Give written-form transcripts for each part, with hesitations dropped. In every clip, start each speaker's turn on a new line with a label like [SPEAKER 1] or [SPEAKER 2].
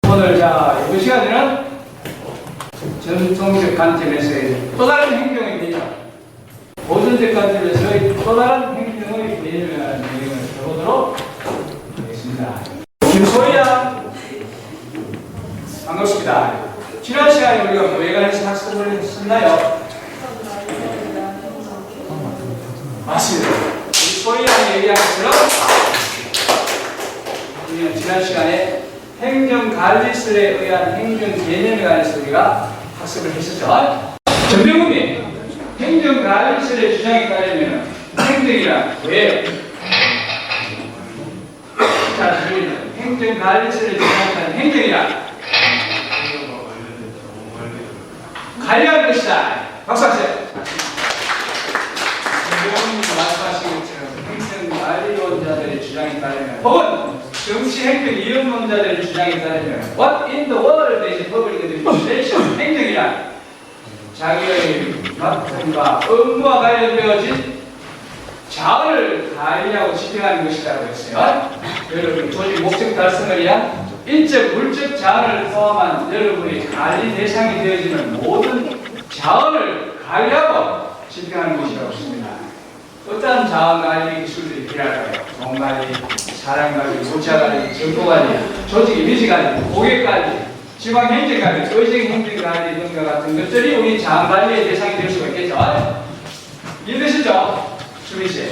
[SPEAKER 1] 오늘 이번 시간에는 전통적 관점에서의 또 다른 행정의 개념, 보존적 관점에서의 또 다른 행정의 개념에 대한 내용을 해보도록 하겠습니다. 김소희양 반갑습니다. 지난 시간에 우리가 뭐에 관해서 학습을 했었나요? 맞습니다. 우리 소희양이 얘기한 것처럼 우리는 지난 시간에 행정관리설에 의한 행정 개념에 관해서 우리가 학습을 했었죠. 정병훈이 행정관리설의 주장에 따르면 행정이란 뭐예요? 자, 행정관리설의 주장에 따르면 행정이란 관리하는 것이다. 박수하세요. 정병훈이 말씀하신 것처럼 행정관리론자들의 주장에 따르면 혹은 정치행정이론론자들의 주장에 따르면 What in the world is public administration? 행정이란 자기의 맡음과 업무와 관련되어진 자원을 관리하고 집행하는 것이라고 했어요. 여러분의 조직 목적 달성을 위한 인적, 물적 자원을 포함한 여러분의 관리 대상이 되어지는 모든 자원을 관리하고 집행하는 것이라고 했습니다. 어떠한 자원 관리 기술들이 필요할까요? 돈 관리, 사람 관리, 물자 관리, 정보 관리, 조직 이미지 관리, 고객 관리, 지방 행정 관리, 의정 행정 관리 등과 같은 것들이 우리 자원 관리의 대상이 될 수가 있겠죠. 이해되시죠? 수민 씨.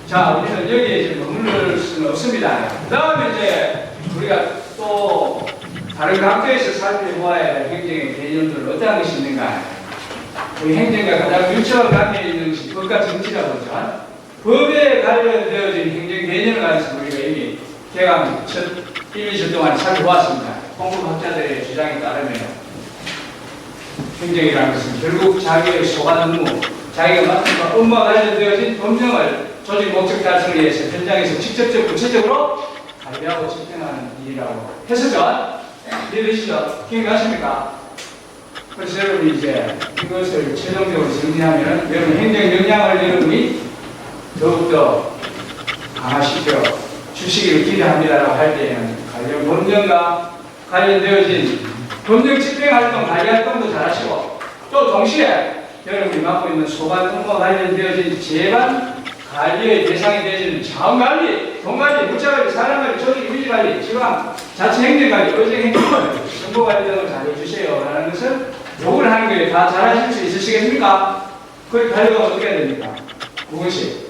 [SPEAKER 1] 자, 우리는 여기에 지금 머무를 수는 없습니다. 그 다음에 이제 우리가 또 다른 각도에서 살펴보아야 할 행정의 개념들은 어떠한 것이 있는가? 우리 행정과 가장 밀접한 관계에 있는 것이 법과 정치라고 하죠. 법에 관련되어진 행정 개념을 가지고 우리가 이미 개강 첫 1, 2주 동안 살펴보았습니다. 공급학자들의 주장에 따르면 행정이라는 것은 결국 자기의 소관 업무, 자기가 맡은 업무와 관련되어진 법령을 조직 목적 달성을 위해서 현장에서 직접적 구체적으로 관리하고 집행하는 일이라고 했었죠. 이해되시죠? 기억나십니까? 그래서 여러분이 이제 이것을 최종적으로 정리하면 여러분 행정 역량을 여러분이 더욱더 강화시켜 주시기를 기대합니다라고 할 때에는 관련 법령과 관련되어진 법령 집행 활동, 관리 활동도 잘하시고 또 동시에 여러분이 맡고 있는 소관 업무와 관련되어진 재반 관리의 대상이 되어지는 자원관리, 돈관리, 물자관리, 사람관리, 조직 이미지 관리, 지방 자치 행정관리, 의정 행정관리, 정보관리 등을 잘 해주세요 라는 것을 요구를 하는 거예요. 다 잘하실 수 있으시겠습니까? 그 관리가 어떻게 해야 됩니까? 무엇이?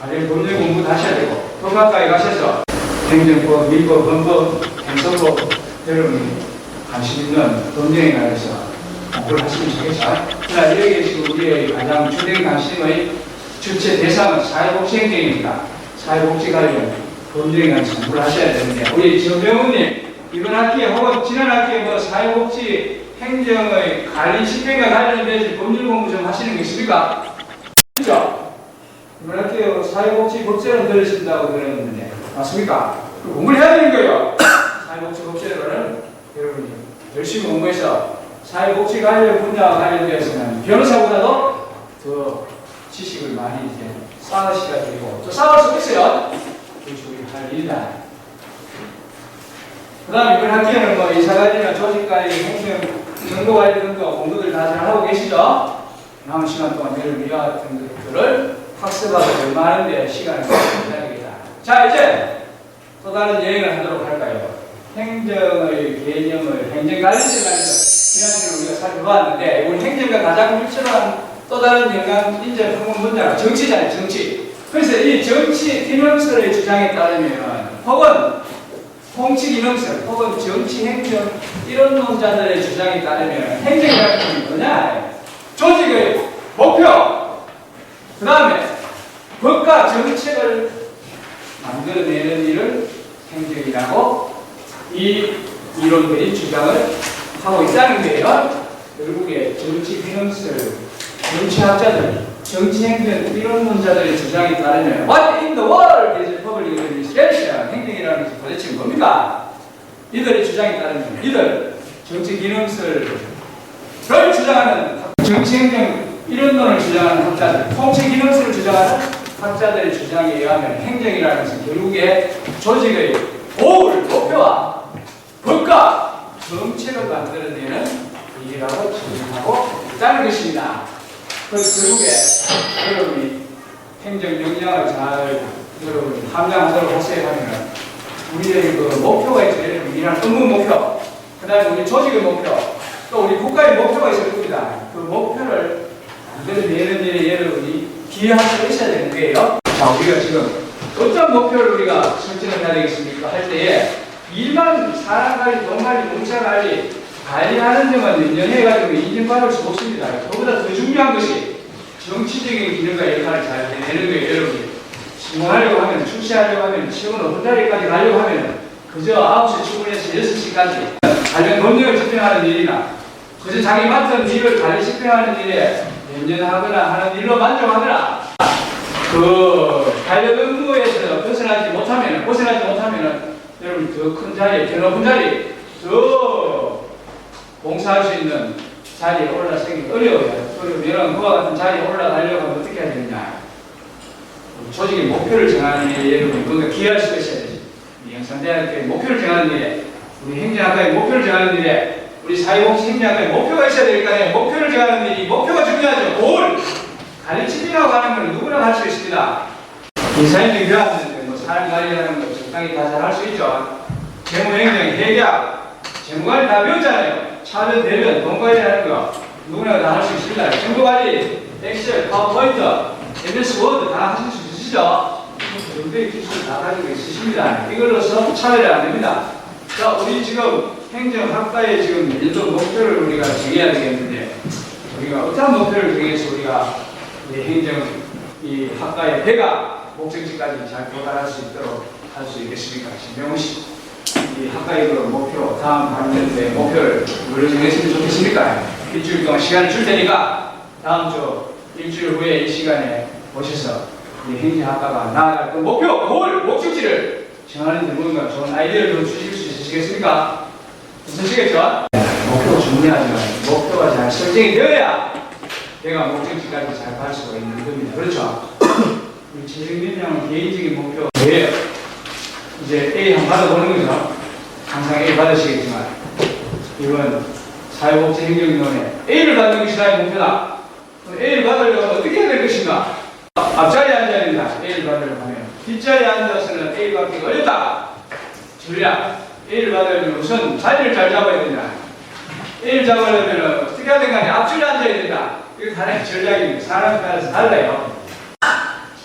[SPEAKER 1] 관련 법률 공부 다시 해야 되고 또 가까이 가셔서 행정법, 민법, 헌법, 행정법 여러분이 관심 있는 법령에 관해서 공부를 하시면 좋겠죠. 그러나 여기에 지금 우리의 가장 주된 관심의 주체 대상은 사회복지행정입니다. 사회복지 관련 법령에 관해서 공부를 하셔야 되는데 우리 정병훈님 이번 학기에 혹은 지난 학기에 뭐 사회복지 행정의 관리 집행과 관련된 법률 공부 좀 하시는 게 있습니까? 그렇죠? 이번 학기에 사회복지 법제론 들으신다고 들었는데 맞습니까? 공부를 해야 되는 거예요. 사회복지 법제론은 여러분이 열심히 공부해서 사회복지 관련 분야와 관련되어서는 변호사보다도 더 지식을 많이 이제 쌓으셔야 되고 또 쌓을 수 있어요. 그것이 우리 할 일이다. 그 다음 이번 학기에는 뭐 이사관리나 조직관리, 행정, 정보관리 등도 공부들 다 잘하고 계시죠? 남은 시간 동안 여러분 이와 같은 것들을 학습하고 연마하는 데 시간을 써야 되겠다. 자, 이제 또 다른 여행을 하도록 할까요? 행정의 개념을 행정관리에 관해서 지난주에 우리가 살펴봤는데 우리 행정과 가장 밀접한 또 다른 연관 인재 평균 분야가 정치잖아요. 정치. 그래서 이 정치 기능설의 주장에 따르면 혹은 통치 기능설 혹은 정치 행정 이론론자들의 주장에 따르면 행정이라는 것은 뭐냐? 조직의 목표, 그 다음에 법과 정책을 만들어내는 일을 행정이라고 이 이론들이 주장을 하고 있다는 거예요. 결국에 정치 기능설 정치학자들, 정치행정 이론론자들의 주장에 따르면 What in the world is public administration? 행정이라는 것이 도대체 뭡니까? 이들의 주장에 따르면 이들 정치기능설을 주장하는 정치행정 이론론을 주장하는 학자들, 통치기능설을 주장하는 학자들의 주장에 의하면 행정이라는 것은 결국에 조직의 고을 목표와 법 정책을 만들어내는 일이라고 정의하고 있다는 것입니다. 그래서 결국에 여러분이 행정 역량을 잘 여러분이 함양하도록 하세요 하면 우리의 그 목표가 있어요. 일하는 업무 목표, 그 다음에 우리 조직의 목표, 또 우리 국가의 목표가 있을 겁니다. 그 목표를 만들어내는 일에 여러분이 기여할 수 있어야 되는 거예요. 자, 우리가 지금 어떤 목표를 우리가 설정을 해야 되겠습니까? 할 때에 일반 사람 관리, 돈 관리, 문자 관리, 관리하는 데만 연연해가지고 인정받을 수 없습니다. 그보다 더 중요한 것이 정치적인 기능과 역할을 잘 해내는 거예요, 여러분이. 신문하려고 하면, 출시하려고 하면, 최근 오픈 자리까지 가려고 하면, 그저 9시 출근해서 6시까지 관련 법령을 집행하는 일이나, 그저 자기 맡은 일을 관리 집행하는 일에 연연하거나 하는 일로 만족하거나, 그 관련 업무에서 벗어나지 못하면, 여러분 더 큰 자리, 더 높은 자리, 더 봉사할 수 있는 자리에 올라서기 어려워요. 그러면 그와 같은 자리에 올라가려고 하면 어떻게 해야 되느냐? 조직의 목표를 정하는 일에 여러분이 뭔가 기여할 수 있어야 되죠. 우리 영산대학교의 목표를 정하는 일에, 우리 행정학과의 목표를 정하는 일에, 우리 사회복지 행정학과의 목표가 있어야 되니까요. 목표를 정하는 일이 목표가 중요하죠. 뭘 가르치려고 하는 건 누구나 할 수 있습니다. 인사인이 배웠는데 뭐 사람 관리하는 거 적당히 다 잘 할 수 있죠. 재무행정, 회계학, 재무관리 다 배웠잖아요. 차변, 대변, 돈 관리하는 거 누구나 다 할 수 있습니다. 정보관리, 엑셀, 파워포인트, MS 워드 다 하실 수 있으시죠? 그 정도의 기술을 다 가지고 있으십니다. 이걸로서 차별이 안 됩니다. 자, 우리 지금 행정학과의 지금 일정 목표를 우리가 정해야 되겠는데, 우리가 어떤 목표를 정해서 우리가 이 행정 이 학과의 배가 목적지까지 잘 도달할 수 있도록 할 수 있겠습니까? 신명훈 씨, 이 학과의 그 목표, 다음 반년도의 목표를 뭘로 정했으면 좋겠습니까? 일주일 동안 시간을 줄 테니까 다음 주 일주일 후에 이 시간에 오셔서 이 행정학과가 나아갈 그 목표, 골, 목적지를 정하는 데 뭔가 좋은 아이디어를 좀 주실 수 있으시겠습니까? 괜찮으시겠죠? 목표가 중요하지만 목표가 잘 설정이 되어야 내가 목적지까지 잘 갈 수가 있는 겁니다. 그렇죠? 우리 최종민님은 개인적인 목표 뭐예요? 이제 A 한번 받아보는 거죠. 항상 A 받으시겠지만 이번 사회복지 행정위원회 A를 받는 것이 나의 목표다. 그럼 A를 받으려면 어떻게 해야 될 것인가? 앞자리에 앉아야 된다. A를 받으려고 하면 뒷자리에 앉아서는 A 받기가 어렵다. 전략 A를 받으려면 우선 자리를 잘 잡아야 된다. A를 잡으려면 어떻게 해야 되는가? 앞줄에 앉아야 된다. 이거 하나의 전략입니다. 사람에 따라서 달라요.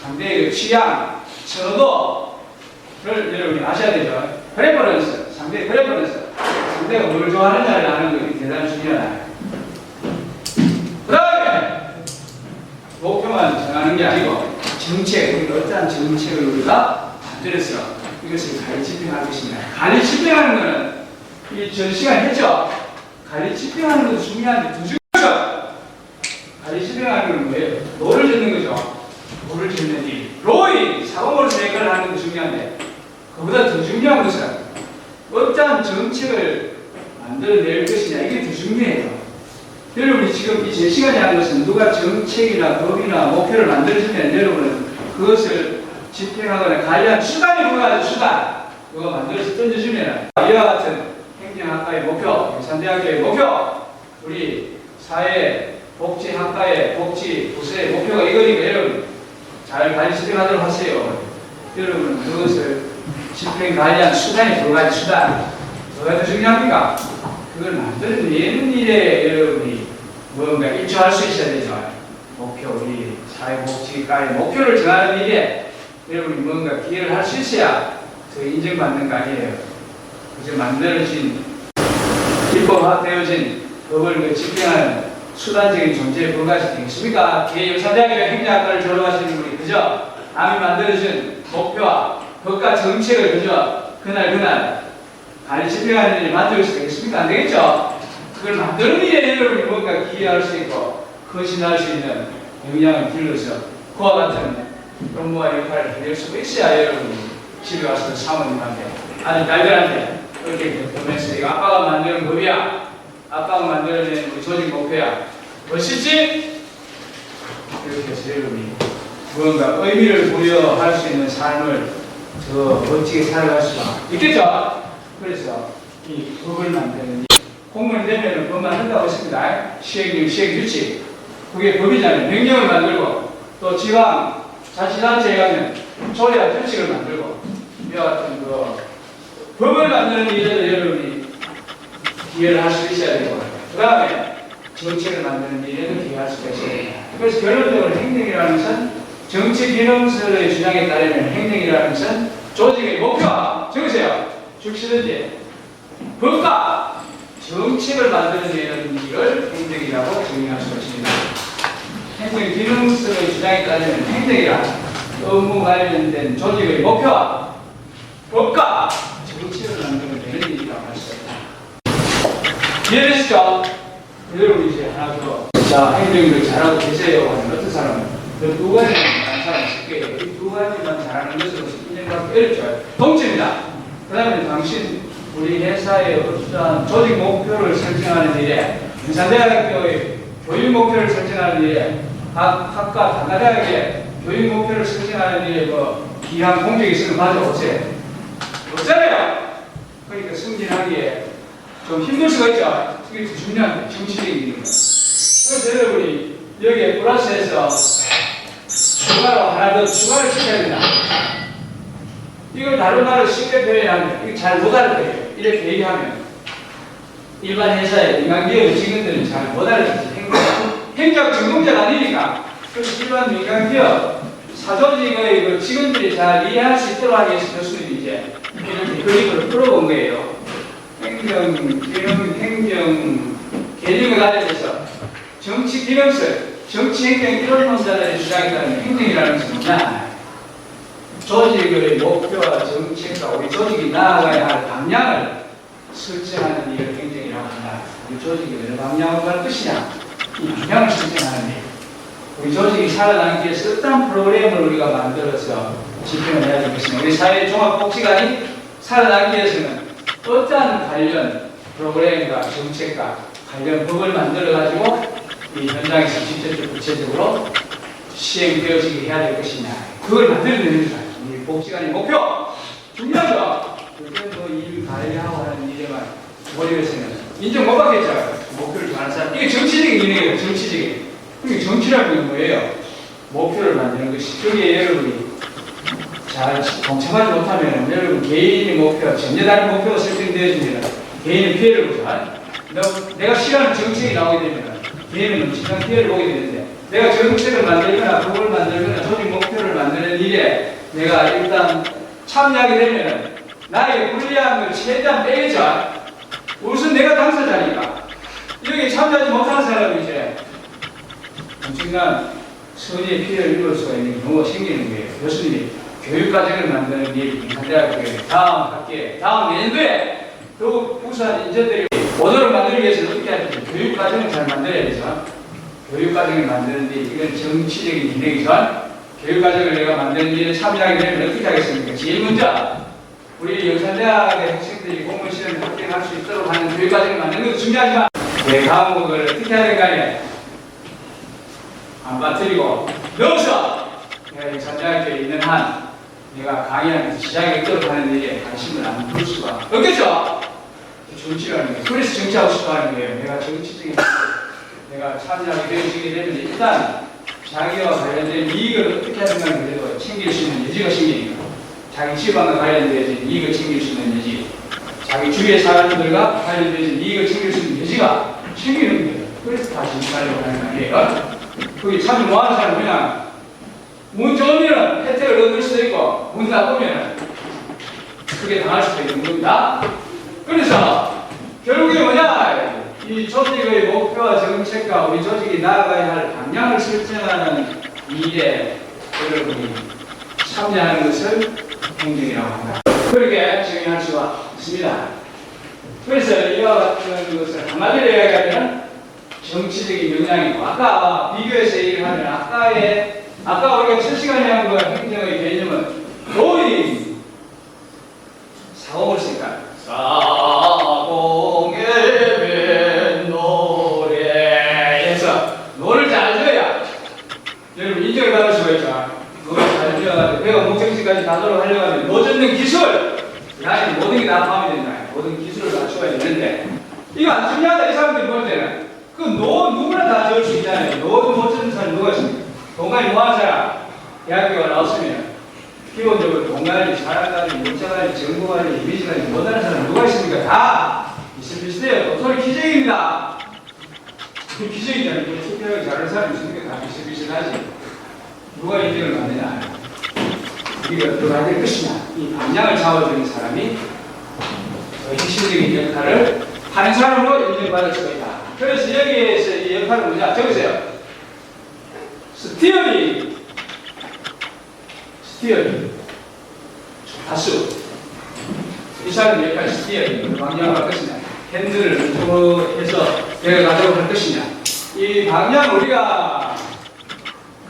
[SPEAKER 1] 상대의 취향, 선호도를 여러분이 아셔야 되죠. 프레퍼런스, 상대의 프레퍼런스. 상대가 뭘 좋아하느냐를 아는 것이 대단히 중요하다. 그 다음에 목표만 정하는 게 아니고 정책, 우리가 어떠한 정책을 우리가 만들어서 이것을 관리 집행할 것입니다. 관리 집행하는 것은 이 전 시간 했죠. 관리 집행하는 것도 중요한데 더 중요하죠. 관리 집행하는 건 뭐예요? 노를 짓는 거죠. 노를 짓는 일. 로잉, 사고모를 생각을 하는 것도 중요한데 그보다 더 중요한 것은 어떠한 정책을 만들어낼 것이냐 이게 더 중요해요. 여러분이 지금 이 제 시간에 한 것은 누가 정책이나 법이나 목표를 만들어주면 여러분은 그것을 집행하거나 관리한 수단이 불과하죠. 수단. 그거 만들어서 던져주면 이와 같은 행정학과의 목표, 영산대학교의 목표, 우리 사회복지학과의 복지 부서의 목표가 이거니까 여러분 잘 관리 집행하도록 하세요. 여러분은 그것을 집행 관리한 수단이 두 가지 수단. 뭐가 더 중요합니까? 그걸 만들어내는 일에 여러분이 뭔가 일조할 수 있어야 되죠. 목표, 우리 사회복지과의 목표를 정하는 일에 여러분이 뭔가 기여를 할 수 있어야 더 인정받는 거 아니에요. 그저 만들어진 입법화되어진 법을 집행하는 수단적인 존재에 불과하지 되겠습니까? 영산대학교 행정학과를 졸업하시는 분이 그저 남이 만들어준 목표와 법과 정책을 그저 그날 관리 집행하는 일을 만들어서 되겠습니까? 안 되겠죠? 그걸 만드는 일에 여러분이 뭔가 기여할 수 있고 헌신할 수 있는 역량을 길러서 그와 같은 업무와 역할을 해낼 수가 있어야 여러분이 집에 와서 사모님한테 아니 딸들한테 그렇게 보면서 이거 아빠가 만드는 법이야. 아빠가 만들어낸 우리 조직 목표야. 멋있지? 이렇게 해서 여러분이 무언가 의미를 부여할 수 있는 삶을 더 멋지게 살아갈 수가 있겠죠? 그래서 이 법을 만드는 공무원이 되면 법 만든다고 했습니다. 시행령, 시행규칙. 그게 법이잖아요. 명령을 만들고, 또 지방 자치단체에 가면 조례와 규칙을 만들고, 이와 같은 법을 만드는 일에도 여러분이 기여를 할 수 있어야 되고, 그 다음에 정책을 만드는 일에도 기여할 수가 있어야 됩니다. 그래서 결론적으로 행정이라는 것은 정치 기능서의 주장에 따르면 행정이라는 것은 조직의 목표와 적으세요. 즉시든지 법과 정책을 만드는 일을 행정이라고 정의할 수 있습니다. 행정 기능서의 주장에 따르면 행정이란 업무 관련된 조직의 목표와 법과 정책을 만드는 일이라고 할 수 있다. 이해되시죠? 여러분 이제 하나 더. 자, 행정을 잘하고 계세요 하는 어떤 사람은 그 두 가지만 잘하는 사람이 쉽게 해요. 이 두 가지만 잘하는 것으로서 인정받기 어렵죠. 동치입니다. 그 다음에 당신 우리 회사의 어떠한 조직 목표를 설정하는 일에 인사대학교의 교육 목표를 설정하는 일에 각 학과 단과대학의 교육 목표를 설정하는 일에 기한 공적이 있으면 가져오세요. 없잖아요. 그러니까 승진하기에 좀 힘들 수가 있죠. 그게 중요한 정치적인 일입니다. 그래서 여러분이 여기에 플러스해서 추가로 하나 더 추가를 시켜야 된다. 이걸 다른 말로 쉽게 표현하면 이거 잘 못 알아들어요. 이렇게 얘기하면 일반 회사의 민간기업 직원들은 잘 못 알아듣지. 행정 전공자가 아니니까. 그래서 일반 민간기업 사조직의 그 직원들이 잘 이해할 수 있도록 하기 위해서 교수님이 이제 이렇게 그림을 풀어본 거예요. 행정 개념에 관련해서 정치 기능설, 정치 행정 이론론자들의 주장에 따르면 행정이라는 것은 뭐냐? 조직의 목표와 정책과 우리 조직이 나아가야 할 방향을 설정하는 일을 행정이라고 한다. 우리 조직이 어느 방향으로 갈 것이냐? 이 방향을 설정하는 일. 우리 조직이 살아남기 위해서 어떤 프로그램을 우리가 만들어서 집행을 해야 되겠습니까? 우리 사회 종합복지관이 살아남기 위해서는 어떠한 관련 프로그램과 정책과 관련 법을 만들어가지고 이 현장에서 직접적 구체적으로 시행되어지게 해야 될 것이냐. 그걸 만들어내는 거야. 우리 복지관의 목표! 중요하죠? 그때 일 관리하고 하는 일에만 머리에서는 인정 못 받겠죠? 목표를 정하는 사람. 이게 정치적인 일이에요. 정치적인. 그게 정치라는 건 뭐예요? 목표를 만드는 것이. 그게 여러분이 잘 동참하지 못하면 여러분 개인의 목표, 전혀 다른 목표가 설정되어지면 개인의 피해를 보죠. 내가 싫어하는 정책이 나오게 되면 개인은 엄청난 피해를 보게 되는데 내가 정책을 만들거나 법을 만들거나 조직 목표를 만드는 일에 내가 일단 참여하게 되면 나의 불리한 걸 최대한 빼겠죠. 우선 내가 당사자니까. 여기 참여하지 못하는 사람이 이제 엄청난 선의의 피해를 입을 수가 있는 경우가 생기는 거예요. 교수님이 교육과정을 만드는 일, 인사대학교에 다음 학기에, 다음 내년도에 그 부산 인재들이 모델을 만들기 위해서 어떻게 해야 되지? 교육과정을 잘 만들어야 되죠. 교육과정을 만드는 일, 이건 정치적인 기능이죠. 교육과정을 내가 만드는 일에 참여하게 되면 어떻게 하겠습니까? 제일 먼저 우리 영산대학의 학생들이 공무원 시험에 합격할 수 있도록 하는 교육과정을 만드는 것도 중요하지만 내 과목을 어떻게 해야 될까요? 안 빠뜨리고 넣어서 내가 영산대학교에 있는 한 내가 강의하면서 시작에 있도록 하는 일에 관심을 안 둘 수가 없겠죠? 정치라는 거예요. 그래서 정치하고 싶어 하는 거예요. 내가 정치적인 내가 참여하게 되어지게 되면 일단 자기와 관련된 이익을 어떻게 하든간 그래도 챙길 수 있는 여지가 생기니까 자기 집안과 관련된 이익을 챙길 수 있는 여지, 자기 주위의 사람들과 관련된 이익을 챙길 수 있는 여지가 생기는 거예요. 그래서 다시 가려고 하는 거 아니에요? 거기 참여 못하는 사람은 그냥 운 좋으면 혜택을 얻을 수도 있고 운 나쁘면 크게 당할 수도 있는 겁니다. 그래서 결국에 뭐냐? 이 조직의 목표와 정책과 우리 조직이 나아가야 할 방향을 설정하는 일에 여러분이 참여하는 것을 행정이라고 한다. 그렇게 정의할 수가 있습니다. 그래서 이와 같은 것을 한마디로 이야기하면 정치적인 영향이고, 아까 비교해서 얘기를 하면 아까 우리가 7시간에 한 거 행정의 개념은 노인 사공을 쓰니까 사공의 뱃 노래에서 노를 잘 줘야 여러분 인정을 받을 수가 있죠. 노를 잘 줘야 배가 목적지까지 가도록 하려고 하면 노젓는 기술, 나의 모든 게 다 포함이 된다. 모든 기술을 갖추어야 되는데 이거 안 중요하다 이 사람들이 볼 때는. 그 누구나 다 적을 수 있잖아요. 노도 못 쓰는 사람 누가 있습니까? 동간이 뭐하는 사람? 대학교가 나왔으면 기본적으로 동간이 잘한다니, 문자관이, 정보관이, 이미지관이 못하는 사람 누가 있습니까? 다 비슷비슷해요. 도토리 기적입니다. 기적이잖아요. 투표하기 잘하는 사람이 있으니까 다 비슷비슷하지. 누가 인정을 받느냐? 우리가 들어가야 될 것이냐? 이 방향을 잡아주는 사람이 핵심적인 역할을 하는 사람으로 인정받을 수가 있다. 그래서 여기에서 이 역할은 뭐냐? 적으세요. 스티어링. 다수. 이 사람의 역할 스티어링. 방향을 할 것이냐? 핸들을 왼쪽으로 해서 내가 가져고 할 것이냐? 이 방향 우리가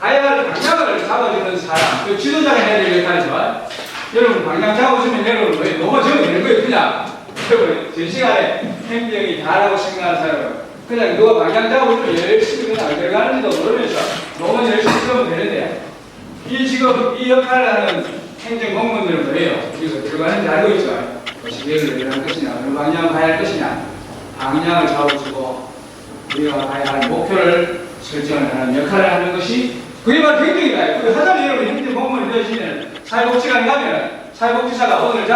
[SPEAKER 1] 가야 할 방향을 잡아주는 사람, 그 지도자가 해야 될 역할이지만 여러분 방향 잡아주면 여러분 왜 넘어져도 되는 거예요. 그냥 여러분 제 시간에 행정이 다라고 생각하는 사람은 그냥 누가 방향 잡아주면 열심히 그냥 어디 가는지도 모르면서 너무 열심히 쓰면 되는데 지금 이 역할을 하는 행정 공무원들은 뭐예요? 여기서 들어가는지 알고 있죠? 시계를 내려갈 것이냐, 어느 방향을 가야 할 것이냐, 방향을 잡아주고 우리가 가야 할 목표를 설정을 하는 역할을 하는 것이 그게 바로 행정이다. 그 하자면 여러분 행정 공무원이 되시면 사회복지관에 가면 사회복지사가 오늘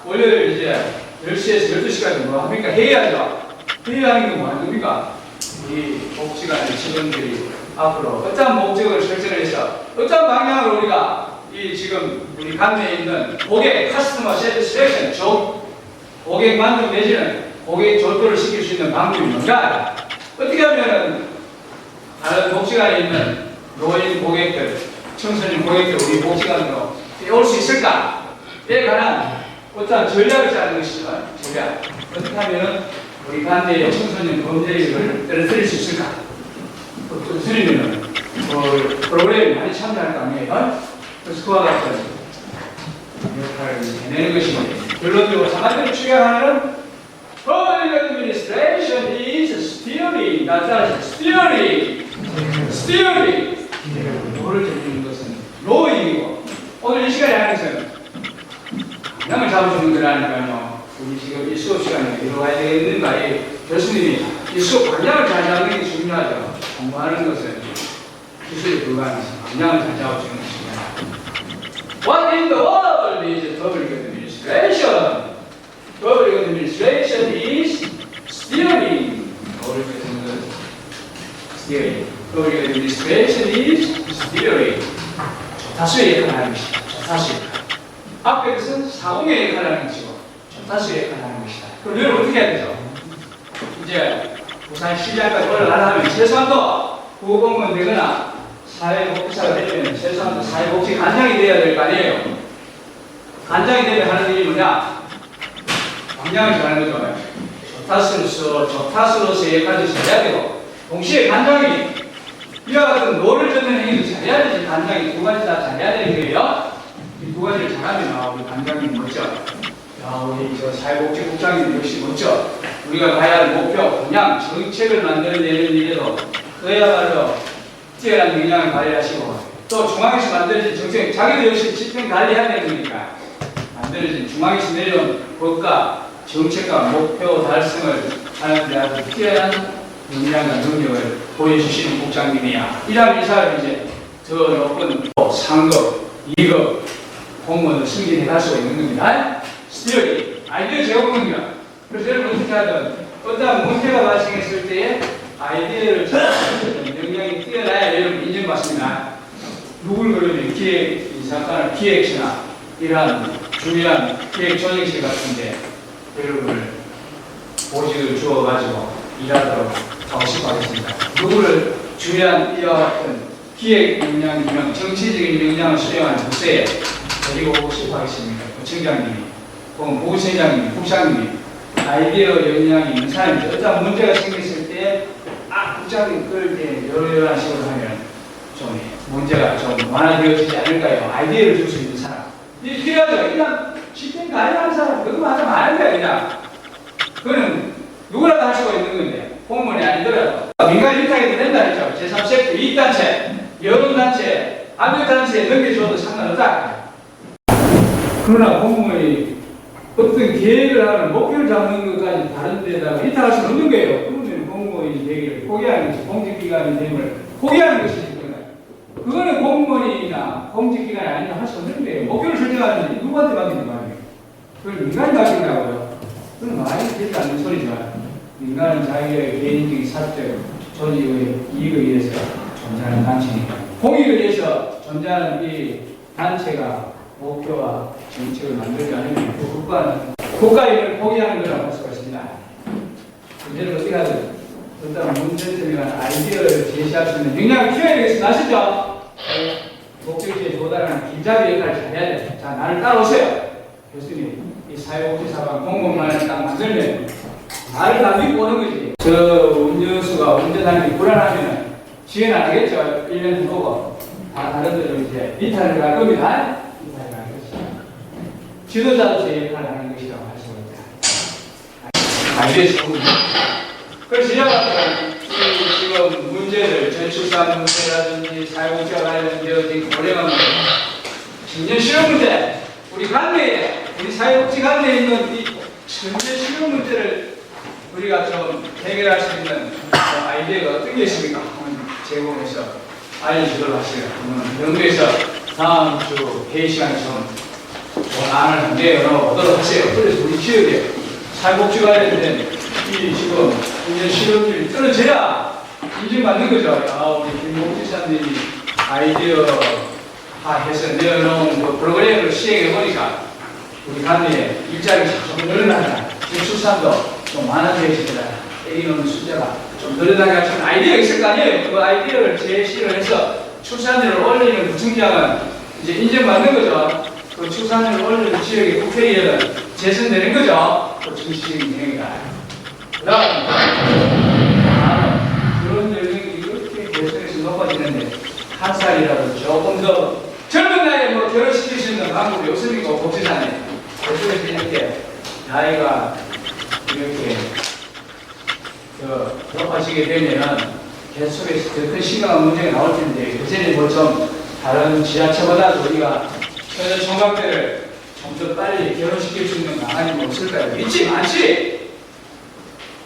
[SPEAKER 1] 월요일 이제 10시에서 12시까지 뭐 합니까? 회의하죠. 회의하는 게 뭐 하는 겁니까? 이 복지관 직원들이 앞으로 어떤 목적을 설정을 해서 어떤 방향으로 우리가 이 지금 우리 관내에 있는 고객, 커스터머 세티스팩션, 고객 만족 내지는 고객 졸도를 시킬 수 있는 방법이 뭔가? 어떻게 하면은 다른 복지관에 있는 노인 고객들, 청소년 고객들 우리 복지관으로 올 수 있을까?에 관한 어떤 전략을 짜는 것이죠. 전략. 어떻게 하면은 우리 관내의 청소년 범죄율을 떨어뜨릴 수 있을까? 떨어뜨리면은 프로그램에 많이 참여할 거 아니에요? 그래서 그와 같은 역할을 해내는 것이고 결론적으로 사람들을 추격하는 Public administration is steering. that's steering. 노를 잡는 것은 로잉이고 오늘 이 시간에 하는 것은 방향을 잡아주는 거라니까요. 우리 지금 이 수업 시간에 들어가야 되겠는가? 교수님이 이 수업 방향을 잘 잡는 게 중요하죠. 공부하는 것은 기술에 불과한 방향을 잘 잡아주는 것입니다. What in the world is public administration? Public administration is steering. Steering. Public administration is steering. 다수의 역할을 하는 것이다. 다수의 역할. 앞에 것은 사공의 역할을 하는 것이고 다수의 역할을 하는 것이다. 그럼 여러분 어떻게 해야 되죠? 이제 부산 시장까지 올라가려면 최소한도 구공무원 되거나 사회복지사가 되면 최소한도 사회복지 관장이 되어야 될 거 아니에요. 관장이 되면 하는 일이 뭐냐? 방향을 정하는 거죠. 조타수로서의 역할도 잘해야 되고 동시에 관장이 이와 같은 노를 젓는 행위도 잘해야 되지. 관장이 두 가지 다 잘해야 되는 거예요. 이 두 가지를 잘하면 우리 관장님 멋져. 우리 저 사회복지국장님 역시 멋져. 우리가 가야 할 목표, 그냥 정책을 만들어내는 일에도 그야말로 뛰어난 역량을 발휘하시고 또 중앙에서 만들어진 정책, 자기도 역시 집행 관리해야 되는 거니까 만들어진 중앙에서 내려온 법과 정책과 목표 달성을 하는 데 아주 뛰어난 역량과 능력을 보여주시는 국장님이야. 이러면 이 사람이 이제 더 높은 상급, 2급 공무원을 승진해 갈 수가 있는 겁니다. 스티어링, 아이디어 제공하는 거야. 그래서 여러분 어떻게 하든 어떤 문제가 발생했을 때에 아이디어를 찾아주는 역량이 뛰어나야 여러분 인정받습니다. 누굴 그러면 잠깐 기획시나 이러한 중요한 기획 조정실 같은데 여러분을 보직을 주어가지고 일하도록 하고 싶어 하겠습니다. 누구를 중요한 이와 같은 기획 역량이면 정치적인 역량을 수행하는 부서에 데리고 오고 싶어 하겠습니다. 부청장님이, 혹은 부부청장님이, 국장님이 아이디어 역량이 있는 사람이 어떤 문제가 생겼을 때 국장님 그럴 때 이러한 식으로 하면 좀 문제가 좀 완화되어지지 않을까요? 아이디어를 줄 수 있는 사람. 이 필요하죠. 그냥 집행 가능한 사람 그거만 하면 안 돼요. 그냥 그거는 누구라도 할 수가 있는 건데 공무원이 아니더라도 민간 일탁에도 된다 했죠. 제3섹터 이익단체, 여론단체, 압력단체에 넘겨줘도 상관없다. 그러나 공무원이 어떤 계획을 하는 목표를 잡는 것까지 다른 데다가 이탈할 수는 없는 거예요. 그러면 공무원이 되기를 포기하는 것이 공직기관이 됨을 포기하는 것이지. 그거는 공무원이나 공직기관이 아니면 할 수 없는 거예요. 목표를 설정하는 게 누구한테 맡기는 거 아니에요? 그걸 민간이 맡긴다고요. 그건 많이 되지 않는 소리지만 민간은 자기의 개인적인 사적 조직의 이익을 위해서 존재하는 단체니까 공익을 위해서 존재하는 이 단체가 목표와 정책을 만들지 않으면 그 국가임을 포기하는 거라고 할 수가 있습니다. 문제를 어떻게 하든 어떤 문제점이나 아이디어를 제시할 수 있는 역량을 키워야 되겠습니다. 아시죠? 목적지에 도달하는 길잡이 역할을 잘해야 돼요. 자, 나를 따라오세요. 교수님, 이 사회복지사관 공무원만을 딱 만들면 나를 다 믿고 오는 거지. 저 운전수가 운전하는 게 불안하면 지연 안 하겠죠? 1년 해보고. 다 다른 데로 이제 이탈을 갈 겁니다. 이탈을 갈 것이다. 지도자도 제 역할을 하는 것이라고 할 수가 있다. 아이디어 좋은 그래서 이와 같은 지금 문제를 저출산 문제라든지 사회복지와 관련되어진 고령화 문제, 청년 실업 문제, 우리 관내에, 우리 사회복지 관내에 있는 이 청년 실업 문제를 우리가 좀 해결할 수 있는 아이디어가 어떤 게 있습니까? 한번 제공해서 알려주도록 하시고요. 연구에서 다음 주 회의 시간에 좀 안을 내어오도록 하세요. 그래서 우리 지역에 사회복지 관련된 이 지금 이제 실업률이 떨어져야 인증받는 거죠. 아, 우리 김복지사님이 아이디어화해서 내어놓은 그 프로그램을 시행해 보니까 우리 관내에 일자리가 좀 늘어나다. 지금 출산도 좀 많아져 있습니다. 애기 낳는 숫자가 좀 늘어나게 할 수 있는 아이디어가 있을 거 아니에요. 그 아이디어를 제시를 해서 출산율을 올리는 구청장은 이제 인정받는 거죠. 그 출산율을 올리는 지역의 국회의원은 재선되는 거죠. 그 정치적인 행위가. 그다음 그런 연령이 이렇게 개선해서 높아지는데 한 살이라도 조금 더 젊은 나이에 뭐 결혼시킬 수 있는 방법이 없으니까 복지사님 그래서 이렇게 나이가 이렇게 높아지게 되면은 계속해서 더 큰 심각한 문제가 나올 텐데 그전에 뭐 좀 다른 지자체보다도 우리가 청년 총각들을 좀 더 빨리 결혼시킬 수 있는 방안이 뭐 없을까요? 있지 많지.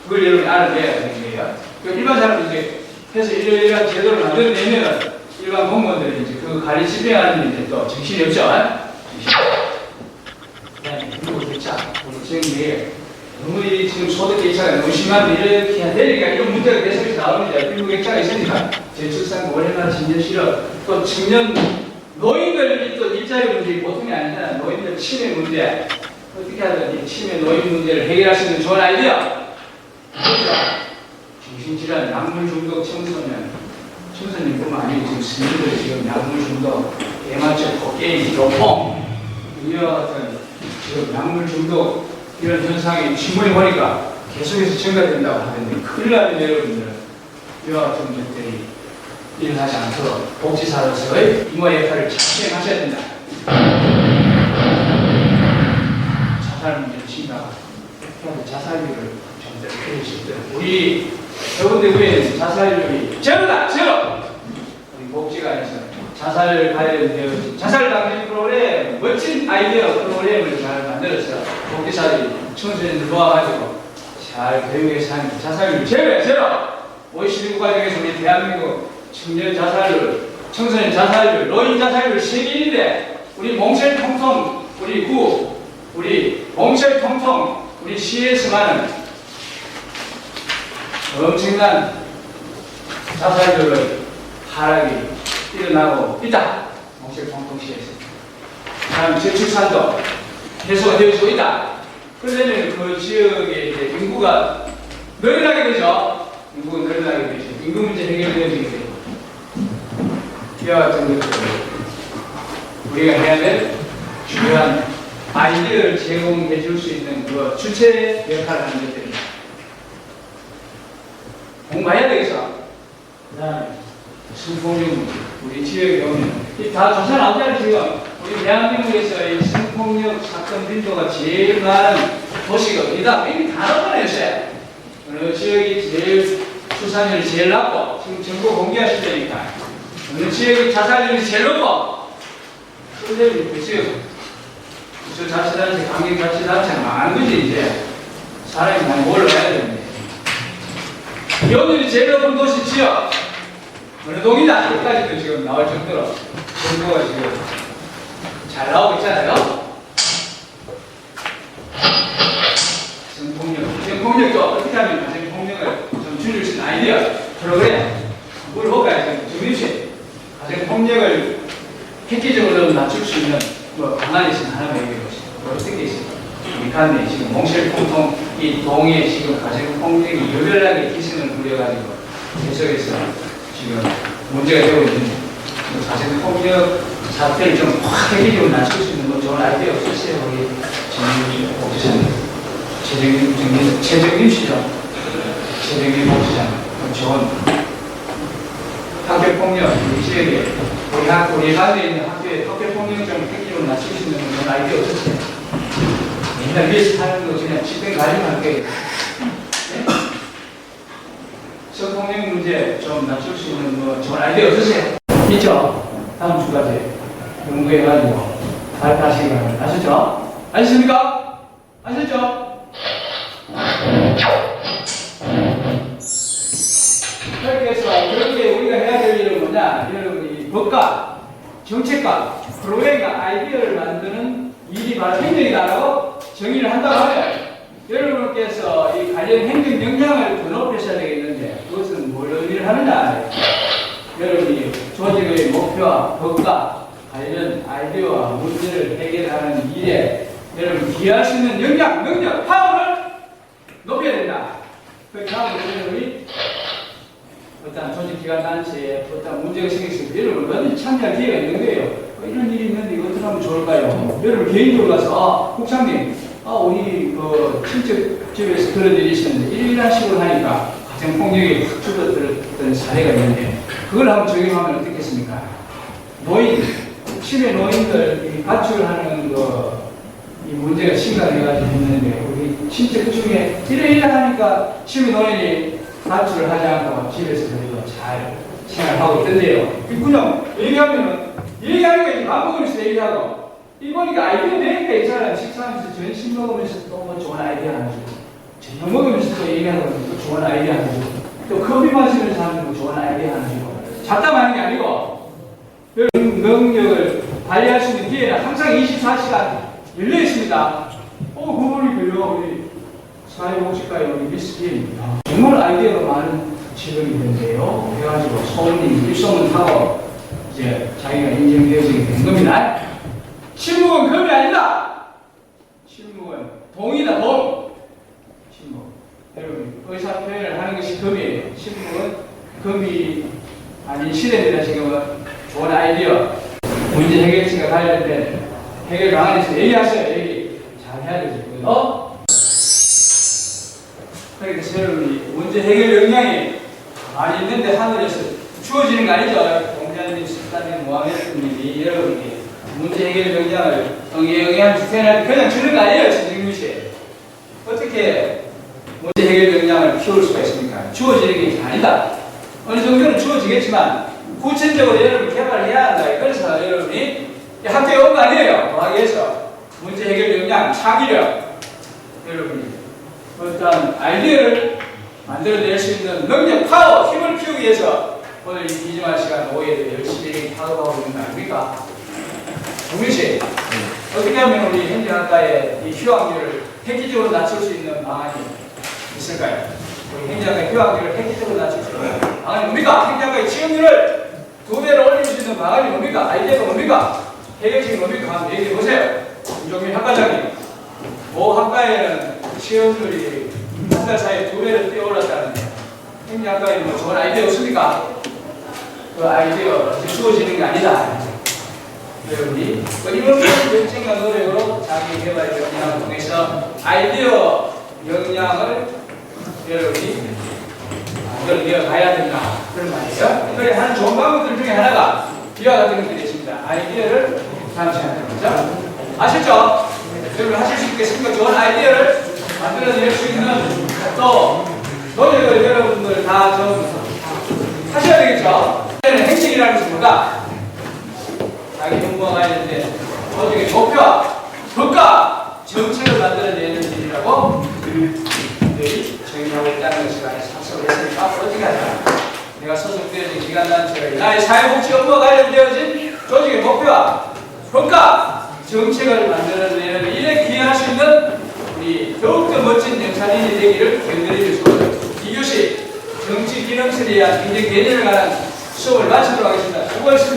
[SPEAKER 1] 그걸 여러분이 알아내야 되는 거예요. 일반 사람들이 이제 해서 일일한 제도를 만들어내면 일반 공무원들이 이제 그 관리 집행하는 이제 또 정신이 없죠. 그다음에 그리고 격차, 우리 지금 너무 지금 소득 격차가 너무 심한데 이렇게 해야 되니까 이런 문제가 계속해서 나옵니다. 일부 격차가 있으니까 저출산, 고령화, 청년 실업, 또 청년 노인들 또 일자리 문제 보통이 아니잖아요. 노인들 치매 문제 어떻게 하든 이 치매 노인 문제를 해결할 수 있는 좋은 아이디어. 그렇죠. 정신질환, 약물 중독 청소년뿐만 아니고 지금 스님들 지금 약물 중독, 대마초, 코케인, 조폭 이와 같은 지금 약물 중독 이런 현상이 신문에 보니까 계속해서 증가된다고 하는데 큰일 나는 여러분들 이와 같은 것들이 일어나지 않도록 복지사로서의 임무 역할을 잘 수행하셔야 된다. 자살 문제를 심각하고 자살률을 좀 더 줄일 수 있도록 우리 서울대구에는 자살률이 제로다! 제로! 우리 복지관에서 자살 관련되어진 자살 방지 프로그램 멋진 아이디어 프로그램을 잘 만들어서 복지사들이 청소년들 모아가지고 잘 교육해서 하는 자살률 제로야 제로! OECD 국가중에서 우리 대한민국 청년 자살률, 청소년 자살률, 노인 자살률 세계인데 우리 몽쉘통통 우리 구 우리 몽쉘통통 우리 시에서만은 엄청난 자살률의 하락이 일어나고 있다. 몽쉘통통시에서. 다음 저출산도 해소가 되어지고 있다. 그러면 그 지역의 이제 인구가 늘어나게 되죠. 인구가 늘어나게 되죠. 인구 문제 해결되어지게 되죠. 이와 같은 것들을 우리가 해야 될 중요한 아이디어를 제공해 줄 수 있는 그 주체 역할을 하는 것들입니다. 공부해야 되겠어. 그 다음에 성폭력 우리 지역에 오면 다 조사 나오잖아요. 지금 우리 대한민국에서 이 성폭력 사건 빈도가 제일 많은 도시가 어디다? 이미 다 나타냈어요. 어느 지역이 제일 출산율이 제일 낮고 지금 정보 공개하실 때니까 어느 지역이 자살률이 제일 높고 그런데 그 지역 기초자치단체, 강경자치단체는 망한 거지, 이제. 사람이 많이 올라가야 되는데. 오늘이 제일 높은 도시 지역. 어느 동이다. 여기까지도 지금 나올 정도로 정도가 지금 잘 나오고 있잖아요. 가정폭력도 어떻게 하면 가정폭력을 좀 줄일 수 있는 아이디어 프로그램 물어볼까요? 정민씨, 가정폭력을 획기적으로 낮출 수 있는 뭐 방안이 있으면 하나만 얘기해 보시죠. 어떻게 있습니까? 북한에 지금 몽실통통 이 동에 지금 가정폭력이 유별나게 기승을 부려가지고 계속해서 지금 문제가 되고 있는 가정폭력 사태를 좀 확 획기적으로 낮출 수 있는 뭐 좋은 아이디어 없으세요? 우리 정민씨 복지사님. 최정임 씨죠. 최정임 복지사님. 좋은 학교폭력, 우리 지역에 우리 가운데 있는 학교에 학교폭력 좀 획기적으로 낮출 수 있는 그런 아이디어 없으세요? 맨날 위에서 타는 거 그냥 집행 가지고 할게요. 네? 성폭력 문제 좀 낮출 수 있는 뭐 좋은 아이디어 없으세요? 있죠? 다음 주까지 연구해가지고 발표하시기 바랍니다. 아셨죠? 아셨습니까? 아셨죠? 그래서 그렇게 우리가 해야 될 일은 뭐냐? 여러분이 법과 정책과 프로그램과 아이디어를 만드는 일이 바로 행정이다라고 정의를 한다고 하면 여러분께서 이 관련 행정 역량을 더 높이셔야 되겠는데 그것은 뭘 의미를 하느냐? 여러분이 조직의 목표와 법과 관련 아이디어와 문제를 해결하는 일에 여러분 기여할 수 있는 역량, 능력, 파워를 높여야 된다. 그 다음에 여러분이 어떤 조직기관 단체에 어떤 문제가 생겼을 때 여러분 어디 참여할 기회가 있는 거예요. 이런 일이 있는데 이거 어떻게 하면 좋을까요? 여러분 개인적으로 가서 국장님, 우리 그 친척 집에서 그런 일이 있었는데 이런 식으로 하니까 가정폭력이 확 줄어들었던 사례가 있는데 그걸 한번 적용하면 어떻겠습니까? 노인, 치매 노인들 가출하는 이 문제가 심각해가지고 있는데 우리 친척 중에 이래 하니까 치매 노인이 가출을 하지 않고 집에서 그래도 잘 생활하고 있던데요. 그냥 얘기하면은 얘기하는 거 이제 밥 먹으면서 얘기하고 이 보니까 아이디어 내니까 있잖아요. 식사하면서 점심 먹으면서 또 뭐 좋은 아이디어 하나 주고 저녁 먹으면서 또 얘기하고 또 좋은 아이디어 하나 주고 또 커피 마시면서 하는 거 좋은 아이디어 하나 주고 잡담하는 게 아니고 능력을 발휘할 수 있는 기회는 항상 24시간 열려 있습니다. 그분이 그래요. 우리 사회복지과의 우리 미스김 정말 아이디어가 많은 직업이 있는데요. 그래가지고 소문이 입소문 하고 이제 자기가 인정되어지게 된 겁니다. 침묵은 금이 아니다. 침묵은 동이다, 동. 침묵. 여러분 의사 표현을 하는 것이 금이에요. 침묵은 금이 아닌 시대입니다. 지금은 좋은 아이디어, 문제 해결책과 관련된 해결 방안에서 얘기하세요. 얘기 잘 해야 되죠. 그러니까 여러분이 문제 해결 역량이 많이 있는데 하늘에서 주어지는 거 아니죠. 공자님, 십사님, 모함했님이 여러분이 문제 해결 역량을 응애응애하면서 태어날 때 그냥 주는 거 아니에요. 진정민 씨. 어떻게 문제 해결 역량을 키울 수가 있습니까? 주어지는 게 아니다. 어느 정도는 주어지겠지만 구체적으로 여러분 개발해야 한다. 그래서 여러분이 학교에 온 거 아니에요. 더하기 위해서 문제 해결 역량, 창의력 여러분이 어떤 아이디어를 만들어낼 수 있는 능력, 파워, 힘을 키우기 위해서 오늘 이 기지말 시간 오후에도 열심히 파급하고 있는 거 아닙니까? 정민 씨, 어떻게 하면 우리 행정학과의 이 휴학률을 획기적으로 낮출 수 있는 방안이 있을까요? 우리 행정학과의 휴학률을 획기적으로 낮출 수 있는 방안이 뭡니까? 행정학과의 취업률을 2배로 올릴 수 있는 방안이 뭡니까? 아이디어가 뭡니까? 해결책이 뭡니까? 한번 얘기해 보세요. 김종민 학과장님. 모 학과에는 취업률이 한 달 사이에 2배로 뛰어올랐다는데 행정학과에 뭐 좋은 아이디어 없습니까? 그 아이디어 주어지는 게 아니다. 여러분이 끊임없는 정책과 노력으로 자기 개발 역량을 통해서 아이디어 역량을 여러분이 만들어 가야 된다. 그런 말이에요. 그래 하는 좋은 방법들 중에 하나가 이와 같은 것들이 있습니다. 아이디어를 감시하는 거죠. 아셨죠? 여러분 하실 수 있겠습니까? 좋은 아이디어를 만들어낼 수 있는 또 노력을 여러분들 다 좀 하셔야 되겠죠? 행정이라는 것은 뭐다? 자기 공부가 관련된 조직의 목표와 법과 가지고 우리들이 정의하고 있다는 것을 학습을 했으니까 어떻게 하자. 내가 소속되어진 기관단체가 나의 사회복지 업무와 관련되어진 조직의 목표와 평가 정책을 만들어내는 일에 기여할 수 있는 우리 더욱더 멋진 영사진이 되기를 견드리는 수고를 2교시 정치 기능설에 의한 경제 개념에 관한 수업을 마치도록 하겠습니다. 수고하셨습니다.